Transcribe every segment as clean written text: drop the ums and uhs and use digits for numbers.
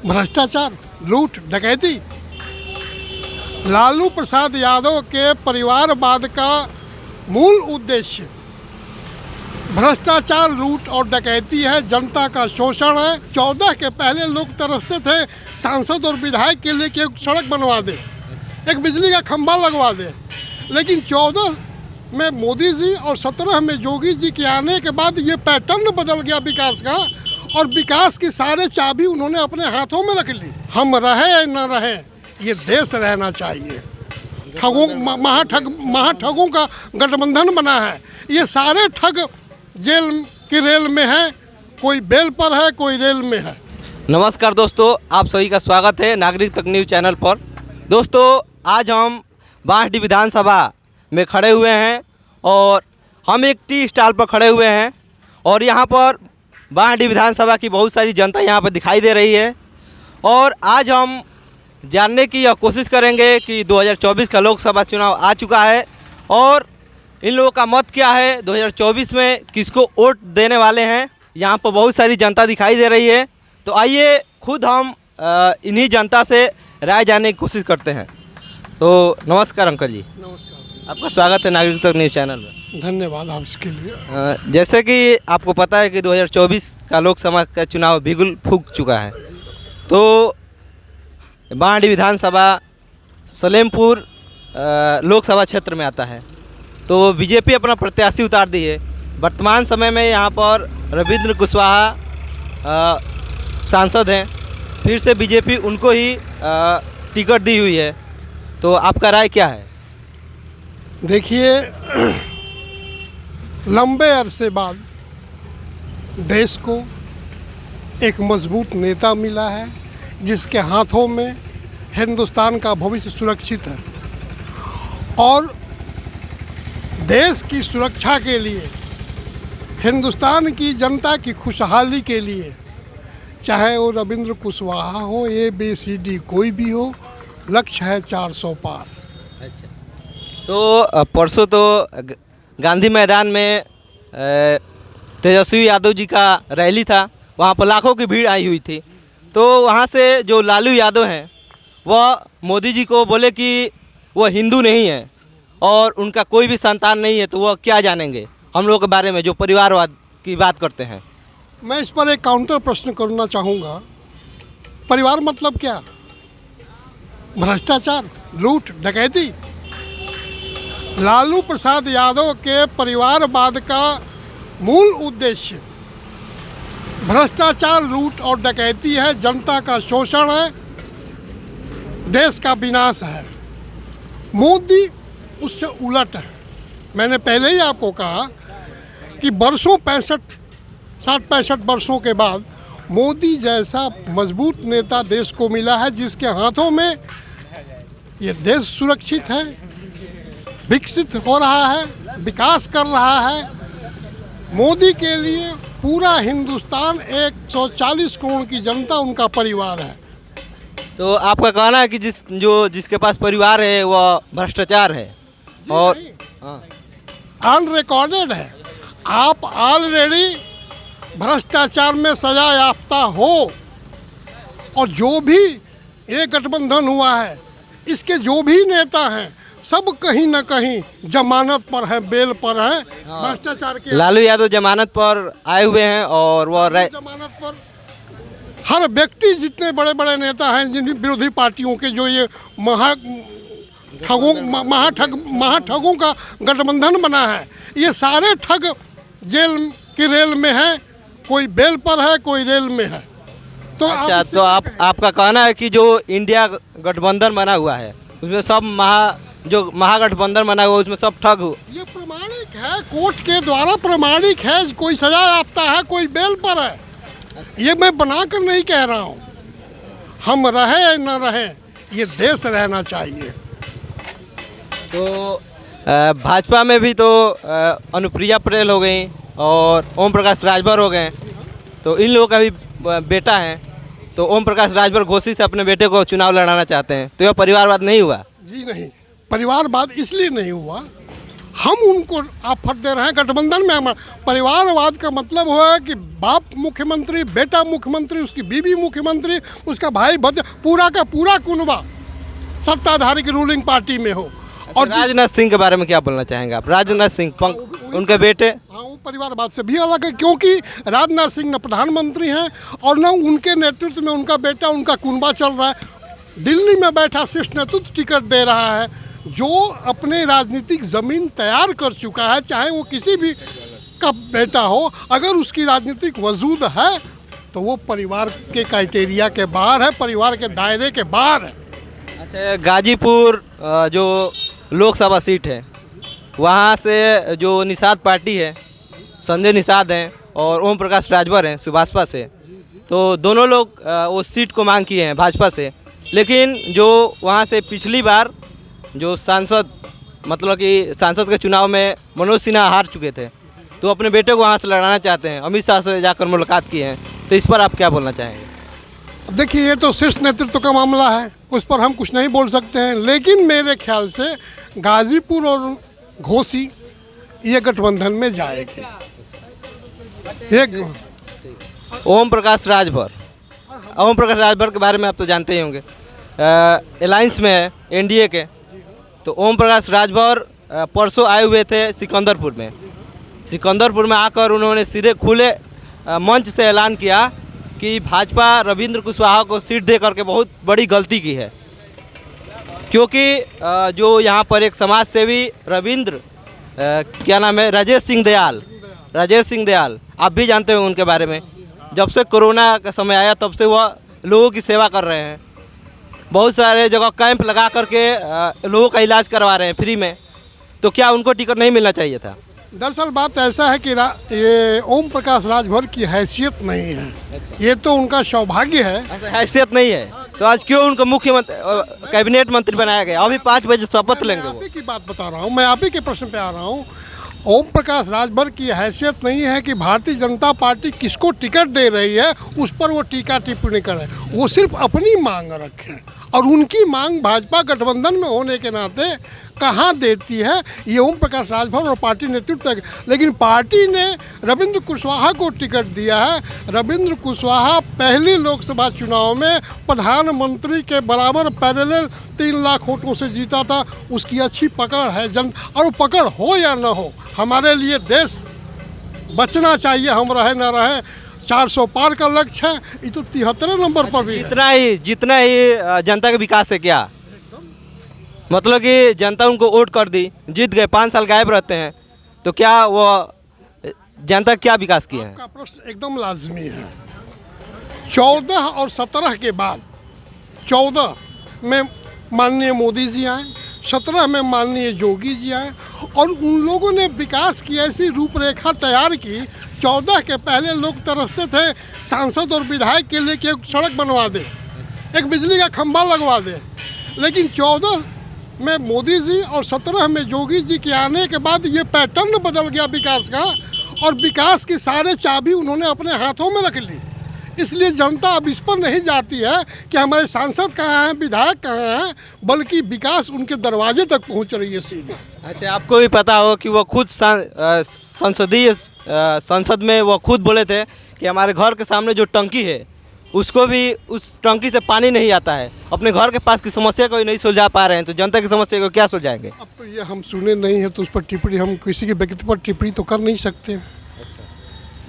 भ्रष्टाचार, लूट, डकैती। लालू प्रसाद यादव के परिवारवाद का मूल उद्देश्य भ्रष्टाचार, लूट और डकैती है, जनता का शोषण है। 14 के पहले लोग तरसते थे सांसद और विधायक के लिए कि एक सड़क बनवा दे, एक बिजली का खंभा लगवा दे, लेकिन 14 में मोदी जी और 17 में योगी जी के आने के बाद ये पैटर्न बदल गया विकास का, और विकास की सारे चाबी उन्होंने अपने हाथों में रख ली। हम रहे या न रहे, ये देश रहना चाहिए। ठगों महाठगों का गठबंधन बना है। ये सारे ठग जेल की रेल में है, कोई बेल पर है, कोई रेल में है। नमस्कार दोस्तों, आप सभी का स्वागत है नागरिक तक न्यूज़ चैनल पर। दोस्तों, आज हम बांसडीह विधानसभा में खड़े हुए हैं और हम एक टी स्टॉल पर खड़े हुए हैं और यहाँ पर बांसडीह विधानसभा की बहुत सारी जनता यहाँ पर दिखाई दे रही है। और आज हम जानने की यह कोशिश करेंगे कि 2024 का लोकसभा चुनाव आ चुका है और इन लोगों का मत क्या है, 2024 में किसको वोट देने वाले हैं। यहाँ पर बहुत सारी जनता दिखाई दे रही है, तो आइए खुद हम इन्हीं जनता से राय जानने की कोशिश करते हैं। तो नमस्कार अंकल जी। नमस्कार, आपका स्वागत है नागरिक तक न्यूज़ चैनल में। धन्यवाद आप इसके लिए। जैसे कि आपको पता है कि 2024 का लोकसभा का चुनाव बिगुल फूंक चुका है, तो बांसडीह विधानसभा सलेमपुर लोकसभा क्षेत्र में आता है, तो बीजेपी अपना प्रत्याशी उतार दी है। वर्तमान समय में यहाँ पर रविंद्र कुशवाहा सांसद हैं, फिर से बीजेपी उनको ही टिकट दी हुई है, तो आपका राय क्या है? देखिए, लंबे अरसे बाद देश को एक मजबूत नेता मिला है जिसके हाथों में हिंदुस्तान का भविष्य सुरक्षित है, और देश की सुरक्षा के लिए, हिंदुस्तान की जनता की खुशहाली के लिए, चाहे वो रविंद्र कुशवाहा हो, ABCD कोई भी हो, लक्ष्य है 400 पार। अच्छा, तो परसों तो गांधी मैदान में तेजस्वी यादव जी का रैली था, वहाँ पर लाखों की भीड़ आई हुई थी। तो वहाँ से जो लालू यादव हैं वह मोदी जी को बोले कि वह हिंदू नहीं है और उनका कोई भी संतान नहीं है, तो वह क्या जानेंगे हम लोगों के बारे में जो परिवारवाद की बात करते हैं। मैं इस पर एक काउंटर प्रश्न करना चाहूँगा। परिवार मतलब क्या? भ्रष्टाचार, लूट, डकैती। लालू प्रसाद यादव के परिवारवाद का मूल उद्देश्य भ्रष्टाचार, लूट और डकैती है, जनता का शोषण है, देश का विनाश है। मोदी उससे उलट है। मैंने पहले ही आपको कहा कि वर्षों 60-65 वर्षों के बाद मोदी जैसा मजबूत नेता देश को मिला है, जिसके हाथों में ये देश सुरक्षित है, विकसित हो रहा है, विकास कर रहा है। मोदी के लिए पूरा हिंदुस्तान, 140 करोड़ की जनता उनका परिवार है। तो आपका कहना है कि जिसके पास परिवार है वह भ्रष्टाचार है और अनरिकॉर्डेड है। आप ऑलरेडी भ्रष्टाचार में सजा याफ्ता हो, और जो भी ये गठबंधन हुआ है, इसके जो भी नेता हैं, सब कहीं ना कहीं जमानत पर है, बेल पर है, भ्रष्टाचार के। लालू यादव जमानत पर आए हुए हैं और वह जमानत पर हर व्यक्ति, जितने बड़े बड़े नेता हैं जिन विरोधी पार्टियों के, जो ये महाठगों का गठबंधन बना है, ये सारे ठग जेल की रेल में है, कोई बेल पर है, कोई रेल में है। तो अच्छा, तो आपका कहना है कि जो इंडिया गठबंधन बना हुआ है उसमें सब जो महागठबंधन बना हुआ है उसमें सब ठग हो। ये प्रमाणिक है, कोर्ट के द्वारा प्रमाणिक है, कोई सजा याफ्ता है, कोई बेल पर है। ये मैं बनाकर नहीं कह रहा हूँ। हम रहे या न रहे, ये देश रहना चाहिए। तो भाजपा में भी तो अनुप्रिया पटेल हो गई और ओम प्रकाश राजभर हो गए, तो इन लोगों का भी बेटा है, तो ओम प्रकाश राजभर घोषी से अपने बेटे को चुनाव लड़ाना चाहते हैं, तो यह परिवारवाद नहीं हुआ? जी नहीं, परिवारवाद इसलिए नहीं हुआ, हम उनको ऑफर दे रहे हैं। गठबंधन में हमारा परिवारवाद का मतलब हुआ है कि बाप मुख्यमंत्री, बेटा मुख्यमंत्री, उसकी बीवी मुख्यमंत्री, उसका भाई भतीजा, पूरा का पूरा कुनबा सत्ताधारी की रूलिंग पार्टी में हो। और राजनाथ सिंह के बारे में क्या बोलना चाहेंगे आप? राजनाथ सिंह उनके बेटे, हाँ, वो परिवारवाद से भी अलग है, क्योंकि राजनाथ सिंह न प्रधानमंत्री हैं और न उनके नेतृत्व में उनका बेटा, उनका कुनबा चल रहा है। दिल्ली में बैठा शीर्ष नेतृत्व टिकट दे रहा है, जो अपने राजनीतिक ज़मीन तैयार कर चुका है, चाहे वो किसी भी का बेटा हो। अगर उसकी राजनीतिक वजूद है तो वो परिवार के क्राइटेरिया के बाहर है, परिवार के दायरे के बाहर है। अच्छा, गाजीपुर जो लोकसभा सीट है, वहाँ से जो निषाद पार्टी है, संजय निषाद हैं और ओम प्रकाश राजभर हैं सुभाषपा से, तो दोनों लोग वो सीट को मांग किए हैं भाजपा से। लेकिन जो वहाँ से पिछली बार जो सांसद, मतलब कि सांसद के चुनाव में मनोज सिन्हा हार चुके थे, तो अपने बेटे को वहाँ से लड़ाना चाहते हैं, अमित शाह से जाकर मुलाकात की है, तो इस पर आप क्या बोलना चाहेंगे? देखिए, ये तो शीर्ष नेतृत्व का मामला है, उस पर हम कुछ नहीं बोल सकते हैं। लेकिन मेरे ख्याल से गाजीपुर और घोसी ये गठबंधन में जाएगी। एक ओम प्रकाश राजभर के बारे में आप तो जानते ही होंगे, अलायंस में है एनडीए के। तो ओम प्रकाश राजभर परसों आए हुए थे सिकंदरपुर में आकर उन्होंने सीधे खुले मंच से ऐलान किया कि भाजपा रविंद्र कुशवाहा को सीट दे करके बहुत बड़ी गलती की है, क्योंकि जो यहाँ पर एक समाज सेवी रविंद्र क्या नाम है, राजेश सिंह दयाल, आप भी जानते हो उनके बारे में। जब से कोरोना का समय आया तब से वह लोगों की सेवा कर रहे हैं, बहुत सारे जगह कैंप लगा करके लोगों का इलाज करवा रहे हैं फ्री में। तो क्या उनको टिकट नहीं मिलना चाहिए था? दरअसल बात ऐसा है कि ये ओम प्रकाश राजभर की हैसियत नहीं है। अच्छा। ये तो उनका सौभाग्य है। ऐसा हैसियत नहीं है तो आज क्यों उनको मुख्यमंत्री कैबिनेट मंत्री बनाया गया? अभी 5 बजे शपथ लेंगे वो। आप ही की बात बता रहा हूँ, मैं आप ही के प्रश्न पे आ रहा हूँ। ओम प्रकाश राजभर की हैसियत नहीं है कि भारतीय जनता पार्टी किसको टिकट दे रही है उस पर वो टीका टिप्पणी करें। वो सिर्फ अपनी मांग रखें, और उनकी मांग भाजपा गठबंधन में होने के नाते कहाँ देती है ये ओम प्रकाश राजभर और पार्टी नेतृत्व तक। लेकिन पार्टी ने रविंद्र कुशवाहा को टिकट दिया है। रविंद्र कुशवाहा पहली लोकसभा चुनाव में प्रधानमंत्री के बराबर पैरेलल 3 लाख वोटों से जीता था। उसकी अच्छी पकड़ है और वो पकड़ हो या न हो, हमारे लिए देश बचना चाहिए, हम रहे न रहे। 400 पार का लक्ष्य है, ये तो 73 नंबर पर भी जितना ही जनता के विकास है क्या? मतलब कि जनता उनको वोट कर दी, जीत गए, 5 साल गायब रहते हैं, तो क्या वो जनता क्या विकास किए हैं? आपका प्रश्न एकदम लाजमी है। 14 और 17 के बाद, 14 में माननीय मोदी जी आए, 17 में माननीय योगी जी आए, और उन लोगों ने विकास की ऐसी रूपरेखा तैयार की। 14 के पहले लोग तरसते थे सांसद और विधायक के लिए कि एक सड़क बनवा दे, एक बिजली का खंभा लगवा दे। लेकिन 14 में मोदी जी और 17 में योगी जी के आने के बाद ये पैटर्न बदल गया विकास का, और विकास की सारे चाबी उन्होंने अपने हाथों में रख ली। इसलिए जनता अब इस पर नहीं जाती है कि हमारे सांसद कहाँ हैं, विधायक कहाँ हैं, बल्कि विकास उनके दरवाजे तक पहुंच रही है सीधे। अच्छा, आपको भी पता हो कि वो खुद संसद में वो खुद बोले थे कि हमारे घर के सामने जो टंकी है उसको भी, उस टंकी से पानी नहीं आता है। अपने घर के पास की समस्या को ही नहीं सुलझा पा रहे हैं, तो जनता की समस्या को क्या सुलझाएंगे? अब तो ये हम सुने नहीं है, तो उस पर टिप्पणी, हम किसी के व्यक्ति पर टिप्पणी तो कर नहीं सकते। अच्छा,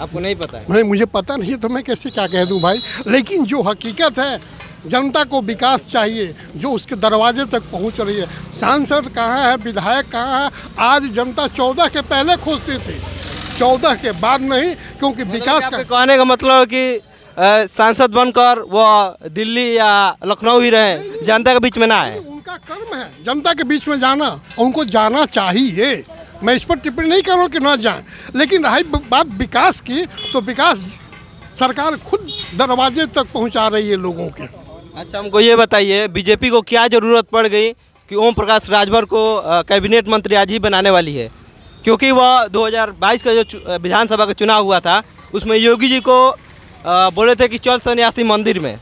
आपको नहीं पता है? नहीं, मुझे पता नहीं है तो मैं कैसे क्या कह दूं भाई। लेकिन जो हकीकत है, जनता को विकास चाहिए जो उसके दरवाजे तक पहुंच रही है। सांसद कहाँ है, विधायक कहाँ है, आज जनता 14 के पहले खोजती थी, 14 के बाद नहीं, क्योंकि विकास का कहने का मतलब है कि सांसद बनकर वो दिल्ली या लखनऊ ही रहे, जनता के बीच में ना आए। उनका कर्म है जनता के बीच में जाना, उनको जाना चाहिए। मैं इस पर टिप्पणी नहीं कर रहा हूँ कि ना जाएं, लेकिन रही बात विकास की, तो विकास सरकार खुद दरवाजे तक पहुँचा रही है लोगों के। अच्छा, हमको ये बताइए, बीजेपी को क्या ज़रूरत पड़ गई कि ओम प्रकाश राजभर को कैबिनेट मंत्री आज ही बनाने वाली है? क्योंकि वह 2022 का जो विधानसभा का चुनाव हुआ था उसमें योगी जी को बोले थे कि चल सन्यासी मंदिर में।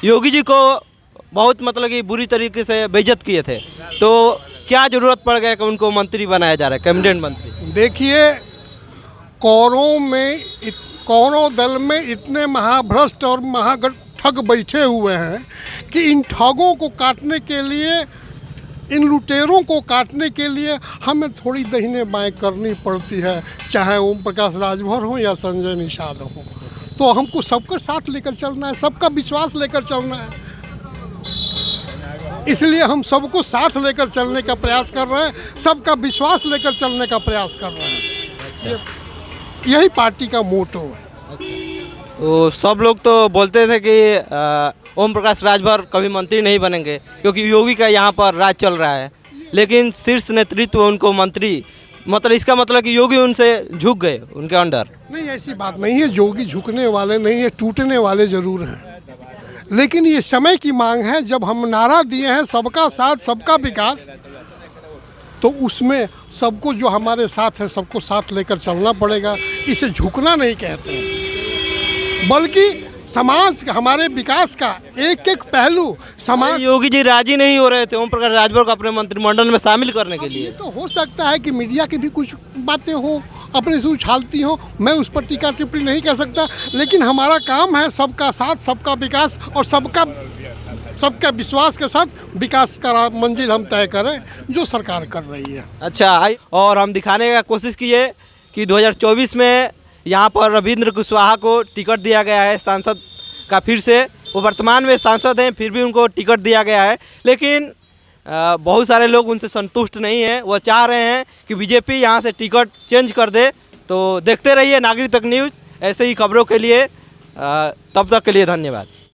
योगी जी को बहुत मतलब कि बुरी तरीके से बेइज्जत किए थे। तो क्या जरूरत पड़ गया कि उनको मंत्री बनाया जा रहा है, कैबिनेट मंत्री? देखिए, कौरों दल में इतने महाभ्रष्ट और ठग बैठे हुए हैं कि इन ठगों को काटने के लिए, इन लुटेरों को काटने के लिए हमें थोड़ी दाहिने बाएं करनी पड़ती है, चाहे ओम प्रकाश राजभर हो या संजय निषाद हो। तो हमको सबका साथ लेकर चलना है, सबका विश्वास लेकर चलना है, इसलिए हम सबको साथ लेकर चलने का प्रयास कर रहे हैं, सबका विश्वास लेकर चलने का प्रयास कर रहे हैं। यही पार्टी का मोटो है। तो सब लोग तो बोलते थे कि ओम प्रकाश राजभर कभी मंत्री नहीं बनेंगे क्योंकि योगी का यहाँ पर राज चल रहा है, लेकिन शीर्ष नेतृत्व उनको मंत्री, मतलब इसका मतलब कि योगी उनसे झुक गए, उनके अंडर? नहीं, ऐसी बात नहीं है, योगी झुकने वाले नहीं है, टूटने वाले ज़रूर हैं, लेकिन ये समय की मांग है। जब हम नारा दिए हैं सबका साथ सबका विकास, तो उसमें सबको जो हमारे साथ है सबको साथ लेकर चलना पड़ेगा। इसे झुकना नहीं कहते हैं, बल्कि समाज का, हमारे विकास का एक एक पहलू समाज। योगी जी राजी नहीं हो रहे थे ओम प्रकाश राजभर को अपने मंत्रिमंडल में शामिल करने के लिए। तो हो सकता है कि मीडिया की भी कुछ बातें हो, अपने से उछालती हो, मैं उस पर टीका टिप्पणी नहीं कर सकता, लेकिन हमारा काम है सबका साथ सबका विकास और सबका विश्वास के साथ विकास का मंजिल हम तय करें, जो सरकार कर रही है। अच्छा, और हम दिखाने का कोशिश किए कि 2024 में यहाँ पर रविंद्र कुशवाहा को टिकट दिया गया है सांसद का, फिर से वो वर्तमान में सांसद हैं, फिर भी उनको टिकट दिया गया है, लेकिन बहुत सारे लोग उनसे संतुष्ट नहीं हैं। वो चाह रहे हैं कि बीजेपी यहाँ से टिकट चेंज कर दे। तो देखते रहिए नागरिक तक न्यूज़, ऐसे ही खबरों के लिए। तब तक के लिए धन्यवाद।